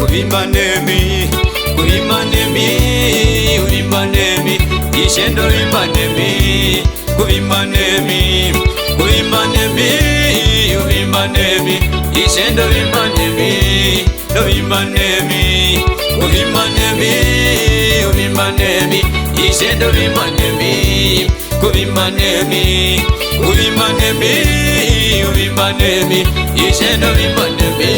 kuvimba nemi, kuvimba nemi, kuvimba nemi, ishendo vimba nemi, kuvimba nemi, kuvimba nemi, kuvimba nemi, ishendo vimba nemi, vimba nemi, kuvimba nemi, kuvimba nemi, ishendo vimba nemi, kuvimba nemi, kuvimba nemi, kuvimba nemi, ishendo vimba nemi.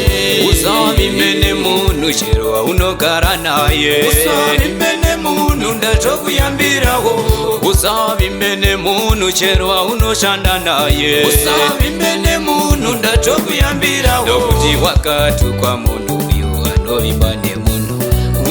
Usavimbe nemunhu chero waunogara naye, usavimbe nemunhu ndachokuyambirawo, usavimbe nemunhu chero waunoshanda naye, usavimbe nemunhu ndachokuyambirawo, nokuti wakatukwa munhu uyo anovimba nemunhu.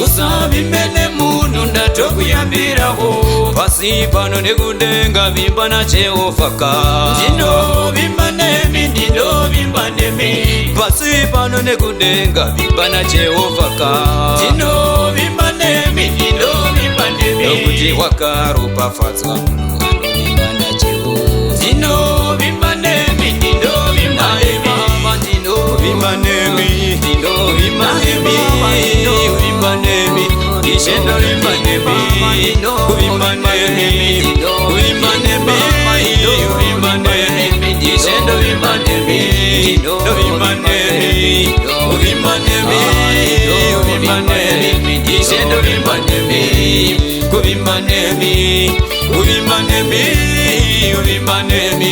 Usavimbe nemunhu ndatokuyambirawo, pasi pano nekudenga vimba na Jehovha ka. Ndinovimba nemi, ndinovimba nemi, pasi pano nekudenga vimba na Jehovha ka. Ndinovimba nemi, ndinovimba nemi, nokuti wakaropafadzwa munhu anovimba na Jehovha. Ndinovimba nemi, ndinovimba nemi, ndinovimba nemi, ndinovimba nemi, kuvimba nemi, ishendo vimba nemi, kuvimba nemi, kuvimba nemi, kuvimba nemi, ishendo vimba nemi, vimba nemi, kuvimba nemi, kuvimba nemi, ishendo vimba nemi, kuvimba nemi, kuvimba nemi, kuvimba nemi,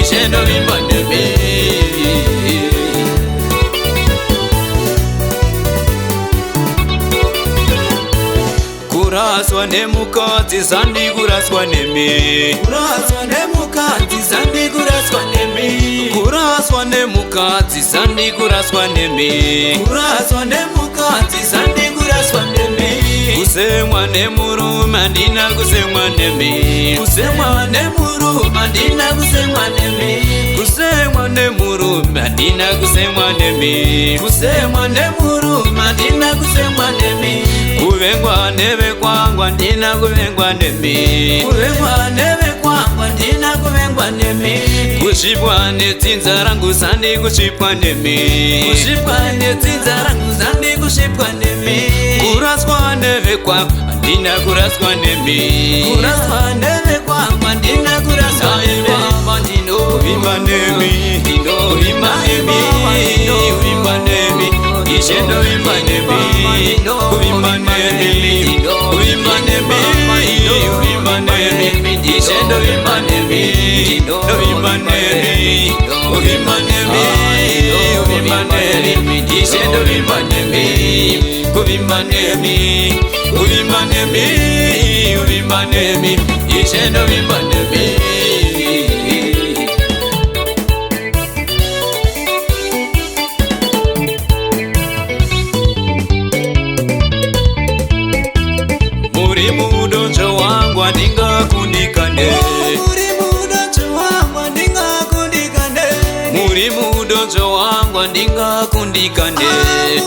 ishendo vimba nemi. Kuraswa nemukadzi zandi kuraswa nemi, kuraswa nemukadzi zandi kuraswa nemi, kuraswa nemukadzi zandi kuraswa nemi, kuraswa nemukadzi zandi kuraswa nemi, kusemwa nemurume andina kusemwa nemi, kusemwa nemurume andina kusemwa nemi, kusemwa nemurume andina kusemwa nemi, kusemwa nemurume andina kusemwa nemi, kuvengwa neve kwangwa ndina kuvengwa nemi, kuvengwa neve kwangwa ndina kuvengwa nemi, kushipwa netsinza rangu zandi kushipwa nemi, kushipwa netsinza rangu zandi kushipwa nemi, kuraswa neve kwangwa ndina kuraswa nemi, kuraswa neve kwangwa ndina kuraswa nemi, ndinovimba nemi, ndinovimba nemi, ndinovimba nemi, ishendo vimba nemi, kuvimba nemi, kuvimba nemi, kuvimba nemi, ishendo vimba nemi, vimba nemi, kuvimba nemi, kuvimba nemi, ishendo vimba nemi, kuvimba nemi, kuvimba nemi, kuvimba nemi, ishendo vimba nemi. Muri mudonjo wangu ndingakundikane, muri mudonjo wangu ndingakundikane, muri mudonjo wangu ndingakundikane,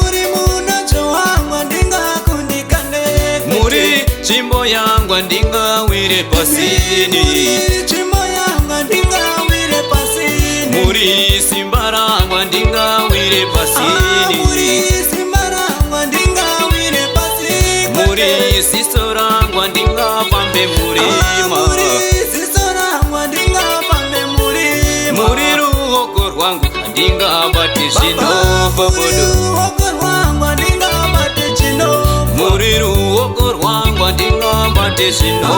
muri mudonjo wangu ndingakundikane, muri chimbo yangu ndingawire pasini, muri chimbo yangu ndingawire pasini, muri simba rangu ndingawire pasini, muri simba rangu ndingawire pasini, muri siso rangu ndingafambe murima, muri siso rangu ndingafambe murima, muri ruoko rwangu ndingabate chino bobodo, ruoko rwangu ndingabate chino, muri ruoko rwangu ndingabate chino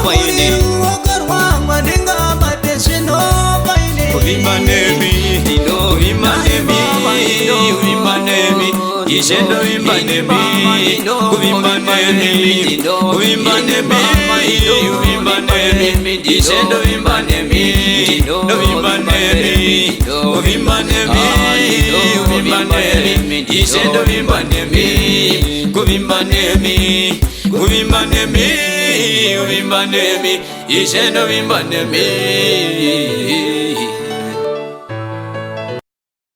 paine, ruoko rwangu ndingabate chino paine, kuvimba nemi, kuvimba nemi, kuvimba nemi, ishendo vimba nemi, kuvimba nemi, kuvimba nemi, kuvimba nemi, ishendo vimba nemi, vimba nemi, kuvimba nemi, kuvimba nemi, ishendo vimba nemi, kuvimba nemi, kuvimba nemi, kuvimba nemi, ishendo vimba nemi.